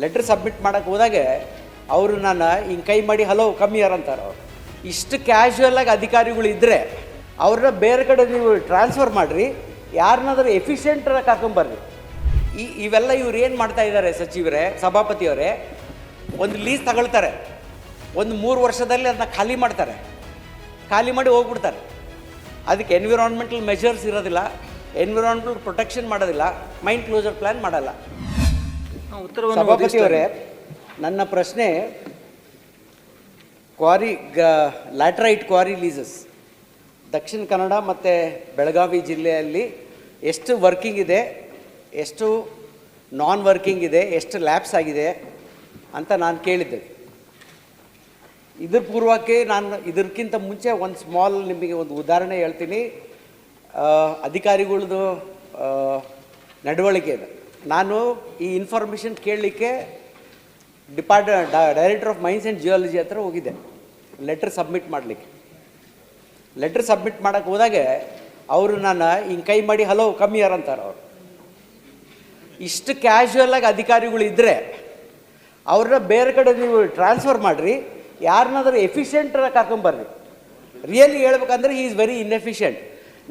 Letter submit ಮಾಡೋಕ್ಕೆ ಹೋದಾಗೆ ಅವರು ನಾನು ಹಿಂಗೆ ಕೈ ಮಾಡಿ ಹಲೋ ಕಮ್ಮಿ ಯಾರು ಅಂತಾರೆ. ಅವರು ಇಷ್ಟು ಕ್ಯಾಶುವಲಾಗಿ ಅಧಿಕಾರಿಗಳು ಇದ್ದರೆ ಅವ್ರನ್ನ ಬೇರೆ ಕಡೆ ನೀವು ಟ್ರಾನ್ಸ್ಫರ್ ಮಾಡಿರಿ, ಯಾರನ್ನಾದ್ರೂ ಎಫಿಷಿಯೆಂಟಾಗಿ ಕರ್ಕೊಂಬರ್ರಿ. ಇವೆಲ್ಲ ಇವ್ರು ಏನು ಮಾಡ್ತಾ ಇದ್ದಾರೆ ಸಚಿವರೇ, ಸಭಾಪತಿಯವರೇ, ಒಂದು ಲೀಸ್ ತಗೊಳ್ತಾರೆ, ಒಂದು 3 ವರ್ಷದಲ್ಲಿ ಅದನ್ನ ಖಾಲಿ ಮಾಡ್ತಾರೆ, ಖಾಲಿ ಮಾಡಿ ಹೋಗ್ಬಿಡ್ತಾರೆ. ಅದಕ್ಕೆ ಎನ್ವಿರಾನ್ಮೆಂಟಲ್ ಮೆಷರ್ಸ್ ಇರೋದಿಲ್ಲ, ಎನ್ವಿರಾನ್ಮೆಂಟಲ್ ಪ್ರೊಟೆಕ್ಷನ್ ಮಾಡೋದಿಲ್ಲ, ಮೈನ್ ಕ್ಲೋಸರ್ ಪ್ಲ್ಯಾನ್ ಮಾಡಲ್ಲ. ಸಭಾಪತಿಯವರೇ, ನನ್ನ ಪ್ರಶ್ನೆ ಲ್ಯಾಟ್ರೈಟ್ ಕ್ವಾರಿ ಲೀಸಸ್ ದಕ್ಷಿಣ ಕನ್ನಡ ಮತ್ತು ಬೆಳಗಾವಿ ಜಿಲ್ಲೆಯಲ್ಲಿ ಎಷ್ಟು ವರ್ಕಿಂಗ್ ಇದೆ, ಎಷ್ಟು ನಾನ್ ವರ್ಕಿಂಗ್ ಇದೆ, ಎಷ್ಟು ಲ್ಯಾಪ್ಸ್ ಆಗಿದೆ ಅಂತ ನಾನು ಕೇಳಿದ್ದೆ. ಇದ್ರ ಪೂರ್ವಕ್ಕೆ ಇದಕ್ಕಿಂತ ಮುಂಚೆ ಒಂದು ಸ್ಮಾಲ್ ನಿಮಗೆ ಒಂದು ಉದಾಹರಣೆ ಹೇಳ್ತೀನಿ. ಅಧಿಕಾರಿಗಳದ್ದು ನಡವಳಿಕೆ ಇದೆ. ನಾನು ಈ ಇನ್ಫಾರ್ಮೇಷನ್ ಕೇಳಲಿಕ್ಕೆ director of mains and geology ಹತ್ರ ಹೋಗಿದ್ದೆ ಲೆಟ್ರ್ ಸಬ್ಮಿಟ್ ಮಾಡಲಿಕ್ಕೆ. ಲೆಟ್ರ್ ಸಬ್ಮಿಟ್ ಮಾಡೋಕ್ಕೆ ಹೋದಾಗೆ ಅವರು ನಾನು ಹಿಂಗೆ ಕೈ ಮಾಡಿ ಹಲೋ ಕಮ್ಮಿ ಯಾರು ಅಂತಾರೆ. ಅವರು ಇಷ್ಟು ಕ್ಯಾಶುವಲಾಗಿ ಅಧಿಕಾರಿಗಳು ಇದ್ದರೆ ಅವ್ರನ್ನ ಬೇರೆ ಕಡೆ ನೀವು ಟ್ರಾನ್ಸ್ಫರ್ ಮಾಡಿರಿ, ಯಾರನ್ನಾದ್ರೂ ಎಫಿಷಿಯೆಂಟಾಗಿ ಕರ್ಕೊಂಬರ್ರಿ. ರಿಯಲಿ ಹೇಳ್ಬೇಕಂದ್ರೆ ಈಸ್ ವೆರಿ ಇನ್ಎಫಿಷಿಯೆಂಟ್.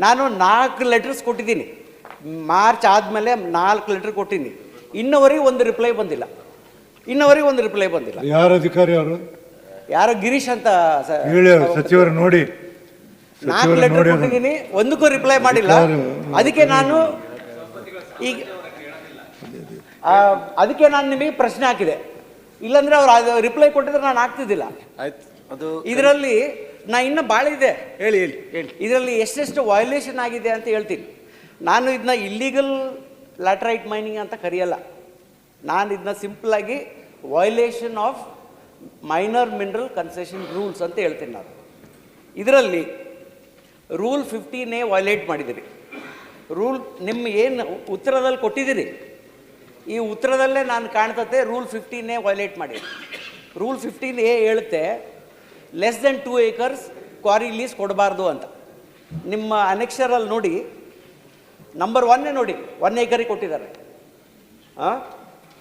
ನಾನು 4 ಲೆಟರ್ಸ್ ಕೊಟ್ಟಿದ್ದೀನಿ, ಮಾರ್ಚ್ ಆದಮೇಲೆ 4 ಲೆಟರ್ ಕೊಟ್ಟಿದ್ದೀನಿ, ಇನ್ನವರೆಗೆ ಒಂದು ರಿಪ್ಲೈ ಬಂದಿಲ್ಲ. ಯಾರು ಅಧಿಕಾರಿ? ಅವರು ಯಾರೋ ಗಿರೀಶ್ ಅಂತ ಸಚಿವರು ನೋಡಿ 4 ಲೆಟರ್ ಕೊಟ್ಟಿದ್ದೀನಿ, ಒಂದಕ್ಕೂ ರಿಪ್ಲೈ ಮಾಡಿಲ್ಲ. ಅದಕ್ಕೆ ನಾನು ನಿಮಗೆ ಪ್ರಶ್ನೆ ಹಾಕಿದೆ. ಇಲ್ಲಾಂದ್ರೆ ಅವ್ರು ರಿಪ್ಲೈ ಕೊಟ್ಟಿದ್ರೆ ನಾನು ಆಗ್ತಿದ್ದಿಲ್ಲ. ಇದರಲ್ಲಿ ಇನ್ನೂ ಭಾಳ ಇದೆ. ಹೇಳಿ. ಇದರಲ್ಲಿ ಎಷ್ಟೆಷ್ಟು ವಯೋಲೇಷನ್ ಆಗಿದೆ ಅಂತ ಹೇಳ್ತೀನಿ. ನಾನು ಇದನ್ನ ಇಲ್ಲೀಗಲ್ ಲ್ಯಾಟ್ರೈಟ್ ಮೈನಿಂಗ್ ಅಂತ ಕರೆಯಲ್ಲ. ನಾನು ಇದನ್ನ ಸಿಂಪಲಾಗಿ violation of minor mineral concession rules ಅಂತ ಹೇಳ್ತೀನಿ. ನಾನು ಇದರಲ್ಲಿ ರೂಲ್ 15A ವಯೋಲೇಟ್ ಮಾಡಿದ್ದೀರಿ. ರೂಲ್ ನಿಮ್ಮ ಏನು ಉತ್ತರದಲ್ಲಿ ಕೊಟ್ಟಿದ್ದೀರಿ, ಈ ಉತ್ತರದಲ್ಲೇ ನಾನು ಕಾಣ್ತತೆ ರೂಲ್ 15A ವಯೋಲೇಟ್ ಮಾಡಿ. ರೂಲ್ 15A ಹೇಳುತ್ತೆ less than 2 acres quarry lease ಕೊಡಬಾರ್ದು ಅಂತ. ನಿಮ್ಮ ಅನೆಕ್ಷರಲ್ಲಿ ನೋಡಿ, ನಂಬರ್ 1 ನೋಡಿ 1 acre ಕೊಟ್ಟಿದ್ದಾರೆ.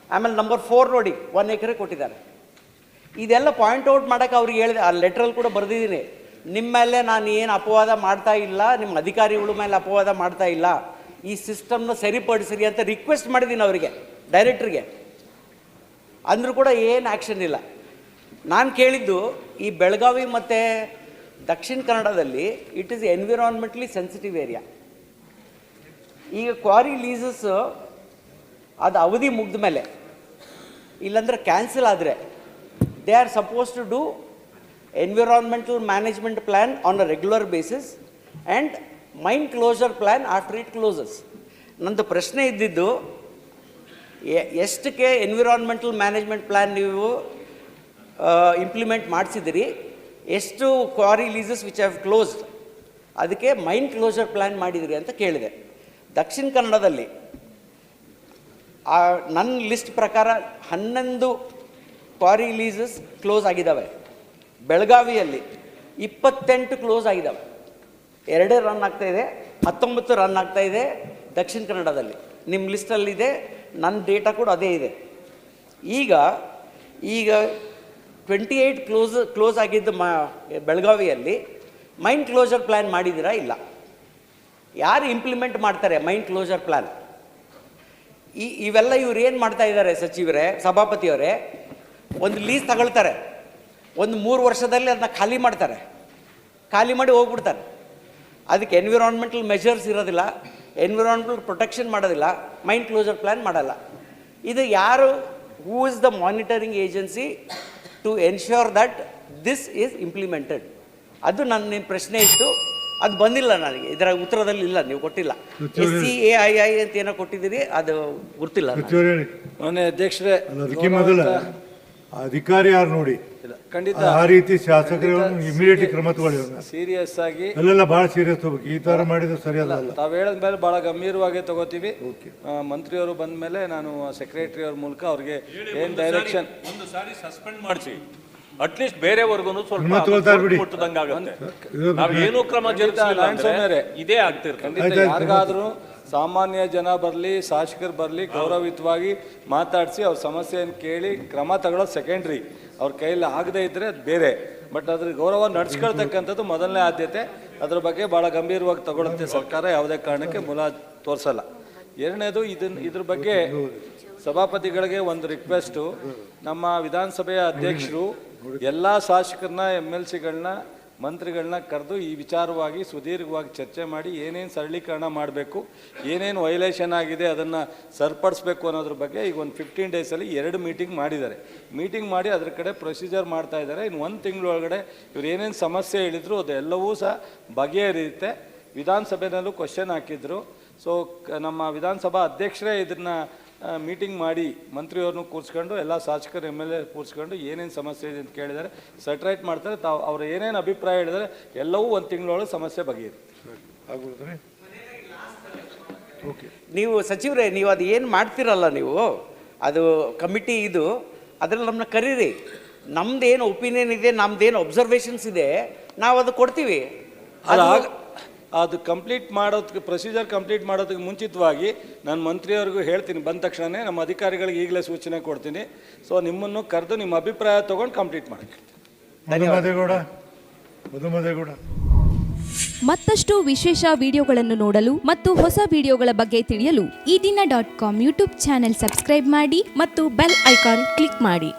ಆಮೇಲೆ ನಂಬರ್ 4 ನೋಡಿ 1 acre ಕೊಟ್ಟಿದ್ದಾರೆ. ಇದೆಲ್ಲ ಪಾಯಿಂಟ್ ಔಟ್ ಮಾಡೋಕ್ಕೆ ಅವ್ರಿಗೆ ಹೇಳಿದೆ, ಆ ಲೆಟ್ರಲ್ಲಿ ಕೂಡ ಬರೆದಿದ್ದೀನಿ. ನಿಮ್ಮ ಮೇಲೆ ನಾನು ಏನು ಅಪವಾದ ಮಾಡ್ತಾ ಇಲ್ಲ, ನಿಮ್ಮ ಅಧಿಕಾರಿಗಳ ಮೇಲೆ ಅಪವಾದ ಮಾಡ್ತಾ ಇಲ್ಲ, ಈ ಸಿಸ್ಟಮ್ನ ಸರಿಪಡಿಸ್ರಿ ಅಂತ ರಿಕ್ವೆಸ್ಟ್ ಮಾಡಿದ್ದೀನಿ ಅವರಿಗೆ, ಡೈರೆಕ್ಟ್ರಿಗೆ. ಅಂದರೂ ಕೂಡ ಏನು ಆ್ಯಕ್ಷನ್ ಇಲ್ಲ. ನಾನು ಕೇಳಿದ್ದು ಈ ಬೆಳಗಾವಿ ಮತ್ತು ದಕ್ಷಿಣ ಕನ್ನಡದಲ್ಲಿ it is environmentally sensitive area. ಈಗ ಕ್ವಾರಿ ಲೀಸಸ್ ಅದು ಅವಧಿ ಮುಗಿದ ಮೇಲೆ, ಇಲ್ಲಾಂದರೆ ಕ್ಯಾನ್ಸಲ್ ಆದರೆ they are suppose to do environmental management plan on a regular basis and mine closure plan after it closes. ನಂದು ಪ್ರಶ್ನೆ ಇದ್ದಿದ್ದು, ಎಷ್ಟಕ್ಕೆ ಎನ್ವಿರಾನ್ಮೆಂಟಲ್ ಮ್ಯಾನೇಜ್ಮೆಂಟ್ ಪ್ಲ್ಯಾನ್ ನೀವು ಇಂಪ್ಲಿಮೆಂಟ್ ಮಾಡಿಸಿದಿರಿ, ಎಷ್ಟು quarry leases which have closed ಅದಕ್ಕೆ ಮೈನ್ ಕ್ಲೋಸರ್ ಪ್ಲ್ಯಾನ್ ಮಾಡಿದಿರಿ ಅಂತ ಕೇಳಿದೆ. ದಕ್ಷಿಣ ಕನ್ನಡದಲ್ಲಿ ನನ್ನ ಲಿಸ್ಟ್ ಪ್ರಕಾರ 11 ಕ್ವಾರಿ ಲೀಸಸ್ ಕ್ಲೋಸ್ ಆಗಿದ್ದಾವೆ. ಬೆಳಗಾವಿಯಲ್ಲಿ 28 ಕ್ಲೋಸ್ ಆಗಿದ್ದಾವೆ. 2 ರನ್ ಆಗ್ತಾಯಿದೆ, 19 ರನ್ ಆಗ್ತಾಯಿದೆ ದಕ್ಷಿಣ ಕನ್ನಡದಲ್ಲಿ. ನಿಮ್ಮ ಲಿಸ್ಟಲ್ಲಿದೆ, ನನ್ನ ಡೇಟಾ ಕೂಡ ಅದೇ ಇದೆ. ಈಗ 28 ಕ್ಲೋಸ್ ಆಗಿದ್ದು ಬೆಳಗಾವಿಯಲ್ಲಿ ಮೈನ್ ಕ್ಲೋಸರ್ ಪ್ಲ್ಯಾನ್ ಮಾಡಿದ್ದೀರಾ? ಇಲ್ಲ. ಯಾರು ಇಂಪ್ಲಿಮೆಂಟ್ ಮಾಡ್ತಾರೆ ಮೈನ್ ಕ್ಲೋಸರ್ ಪ್ಲ್ಯಾನ್? ಇವೆಲ್ಲ ಇವ್ರು ಏನು ಮಾಡ್ತಾ ಇದ್ದಾರೆ ಸಚಿವರೇ, ಸಭಾಪತಿಯವರೇ, ಒಂದು ಲೀಸ್ ತಗೊಳ್ತಾರೆ, ಒಂದು 3 ವರ್ಷದಲ್ಲಿ ಅದನ್ನ ಖಾಲಿ ಮಾಡ್ತಾರೆ, ಖಾಲಿ ಮಾಡಿ ಹೋಗ್ಬಿಡ್ತಾರೆ. ಅದಕ್ಕೆ ಎನ್ವಿರಾನ್ಮೆಂಟಲ್ ಮೆಷರ್ಸ್ ಇರೋದಿಲ್ಲ, ಎನ್ವಿರಾನ್ಮೆಂಟಲ್ ಪ್ರೊಟೆಕ್ಷನ್ ಮಾಡೋದಿಲ್ಲ, ಮೈನ್ ಕ್ಲೋಸರ್ ಪ್ಲ್ಯಾನ್ ಮಾಡಲ್ಲ. ಇದು ಯಾರು, who is the monitoring agency to ensure that this is implemented? ಅದು ನನ್ನ ಪ್ರಶ್ನೆ ಇತ್ತು, ಅದು ಬಂದಿಲ್ಲ ನನಗೆ. ಇದರ ಉತ್ತರದಲ್ಲಿ ಇಲ್ಲ, ನೀವು ಕೊಟ್ಟಿಲ್ಲ. SCAII ಅಂತ ಏನೋ ಕೊಟ್ಟಿದ್ದೀರಿ, ಅದು ಗೊತ್ತಿಲ್ಲ. ಮೊನ್ನೆ ಅಧ್ಯಕ್ಷರೇ, ಅದಕ್ಕೆ ಮೊದಲ ಅಧಿಕಾರಿ ಯಾರು ನೋಡಿ, ಖಂಡಿತ ಆ ರೀತಿ ಶಾಸಕರು ಇಮಿಡಿಯೇಟ್ಲಿ ಕ್ರಮ ತಗೊಳ್ಳಿ. ಸೀರಿಯಸ್ ಆಗಿ ಅಲ್ಲೆಲ್ಲ ಭಾಳ ಸೀರಿಯಸ್ ಹೋಗ್ಬೇಕು. ಈ ತರ ಮಾಡಿದ್ರೆ ಸರಿಯಲ್ಲ. ತಾವು ಹೇಳಿದ ಮೇಲೆ ಭಾಳ ಗಂಭೀರವಾಗಿ ತಗೋತೀವಿ. ಮಂತ್ರಿಯವರು ಬಂದ ಮೇಲೆ ನಾನು ಸೆಕ್ರೆಟರಿ ಅವ್ರ ಮೂಲಕ ಅವ್ರಿಗೆ ಏನು ಡೈರೆಕ್ಷನ್, ಒಂದು ಸಾರಿ ಸಸ್ಪೆಂಡ್ ಮಾಡಿಸಿ, ಅಟ್ಲೀಸ್ಟ್ ಬೇರೆವರೆಗೂ ಸ್ವಲ್ಪ ಏನು ಕ್ರಮ ಜರುಗಿಸಿಲ್ಲ ಇದೇ ಆಗ್ತಿರ್ತದೆ. ಖಂಡಿತ ಯಾರಿಗಾದ್ರೂ ಸಾಮಾನ್ಯ ಜನ ಬರಲಿ, ಶಾಸಕರು ಬರಲಿ, ಗೌರವಯುತವಾಗಿ ಮಾತಾಡಿಸಿ ಅವ್ರ ಸಮಸ್ಯೆಯನ್ನು ಕೇಳಿ ಕ್ರಮ ತಗೊಳ್ಳೋದು ಸೆಕೆಂಡ್ರಿ. ಅವ್ರ ಕೈಯಲ್ಲಿ ಆಗದೇ ಇದ್ದರೆ ಅದು ಬೇರೆ. ಬಟ್ ಅದ್ರ ಗೌರವ ನಡೆಸ್ಕೊಳ್ತಕ್ಕಂಥದ್ದು ಮೊದಲನೇ ಆದ್ಯತೆ. ಅದ್ರ ಬಗ್ಗೆ ಭಾಳ ಗಂಭೀರವಾಗಿ ತಗೊಳುತ್ತೆ ಸರ್ಕಾರ, ಯಾವುದೇ ಕಾರಣಕ್ಕೆ ಮುಲ ತೋರಿಸಲ್ಲ. ಎರಡನೇದು, ಇದ್ರ ಬಗ್ಗೆ ಸಭಾಪತಿಗಳಿಗೆ ಒಂದು ರಿಕ್ವೆಸ್ಟು. ನಮ್ಮ ವಿಧಾನಸಭೆಯ ಅಧ್ಯಕ್ಷರು ಎಲ್ಲ ಶಾಸಕರನ್ನ, MLCಗಳನ್ನ, ಮಂತ್ರಿಗಳನ್ನ ಕರೆದು ಈ ವಿಚಾರವಾಗಿ ಸುದೀರ್ಘವಾಗಿ ಚರ್ಚೆ ಮಾಡಿ ಏನೇನು ಸರಳೀಕರಣ ಮಾಡಬೇಕು, ಏನೇನು ವೈಲೇಷನ್ ಆಗಿದೆ ಅದನ್ನು ಸರಿಪಡಿಸ್ಬೇಕು ಅನ್ನೋದ್ರ ಬಗ್ಗೆ ಈಗ ಒಂದು 15 ಡೇಸಲ್ಲಿ 2 ಮೀಟಿಂಗ್ ಮಾಡಿದ್ದಾರೆ. ಮೀಟಿಂಗ್ ಮಾಡಿ ಅದ್ರ ಕಡೆ ಪ್ರೊಸೀಜರ್ ಮಾಡ್ತಾ ಇದ್ದಾರೆ. ಇನ್ನು 1 ತಿಂಗಳೊಳಗಡೆ ಇವ್ರು ಏನೇನು ಸಮಸ್ಯೆ ಹೇಳಿದ್ರು ಅದೆಲ್ಲವೂ ಸಹ ಬಗೆಹರಿಯುತ್ತೆ. ವಿಧಾನಸಭೆಯಲ್ಲೂ ಕ್ವಶನ್ ಹಾಕಿದ್ರು. ಸೊ ನಮ್ಮ ವಿಧಾನಸಭಾ ಅಧ್ಯಕ್ಷರೇ ಇದನ್ನು ಮೀಟಿಂಗ್ ಮಾಡಿ ಮಂತ್ರಿಯವ್ರನ್ನೂ ಕೂರಿಸ್ಕೊಂಡು ಎಲ್ಲ ಶಾಸಕರು MLA ಕೂರಿಸ್ಕೊಂಡು ಏನೇನು ಸಮಸ್ಯೆ ಇದೆ ಅಂತ ಕೇಳಿದ್ದಾರೆ, ಸೆಟ್ರೈಟ್ ಮಾಡ್ತಾರೆ. ಅವ್ರು ಏನೇನು ಅಭಿಪ್ರಾಯ ಹೇಳಿದರೆ ಎಲ್ಲವೂ 1 ತಿಂಗಳೊಳಗೆ ಸಮಸ್ಯೆ ಬಗೆಹರಿಯುತ್ತೆ. ನೀವು ಸಚಿವರೇ, ನೀವು ಅದು ಏನು ಮಾಡ್ತಿರಲ್ಲ, ನೀವು ಅದು ಕಮಿಟಿ ಇದು, ಅದರಲ್ಲಿ ನಮ್ಮನ್ನ ಕರೀರಿ. ನಮ್ದೇನು ಒಪಿನಿಯನ್ ಇದೆ, ನಮ್ದೇನು ಅಬ್ಸರ್ವೇಷನ್ಸ್ ಇದೆ, ನಾವು ಅದು ಕೊಡ್ತೀವಿ. ಅದು ಕಂಪ್ಲೀಟ್ ಮಾಡೋದಕ್ಕೆ, ಪ್ರೊಸೀಜರ್ ಕಂಪ್ಲೀಟ್ ಮಾಡೋದಕ್ಕೆ ಮುಂಚಿತವಾಗಿ ನಾನು ಮಂತ್ರಿಯವ್ರಿಗೂ ಹೇಳ್ತೀನಿ. ಬಂದ ತಕ್ಷಣವೇ ನಮ್ಮ ಅಧಿಕಾರಿಗಳಿಗೆ ಈಗಲೇ ಸೂಚನೆ ಕೊಡ್ತೀನಿ. ಸೊ ನಿಮ್ಮನ್ನು ಕರೆದು ನಿಮ್ಮ ಅಭಿಪ್ರಾಯ ತೊಗೊಂಡು ಕಂಪ್ಲೀಟ್ ಮಾಡಿ. ಮತ್ತಷ್ಟು ವಿಶೇಷ ವಿಡಿಯೋಗಳನ್ನು ನೋಡಲು ಮತ್ತು ಹೊಸ ವಿಡಿಯೋಗಳ ಬಗ್ಗೆ ತಿಳಿಯಲು ಈ ದಿನ .com ಯೂಟ್ಯೂಬ್ ಚಾನೆಲ್ ಸಬ್ಸ್ಕ್ರೈಬ್ ಮಾಡಿ ಮತ್ತು ಬೆಲ್ ಐಕಾನ್ ಕ್ಲಿಕ್ ಮಾಡಿ.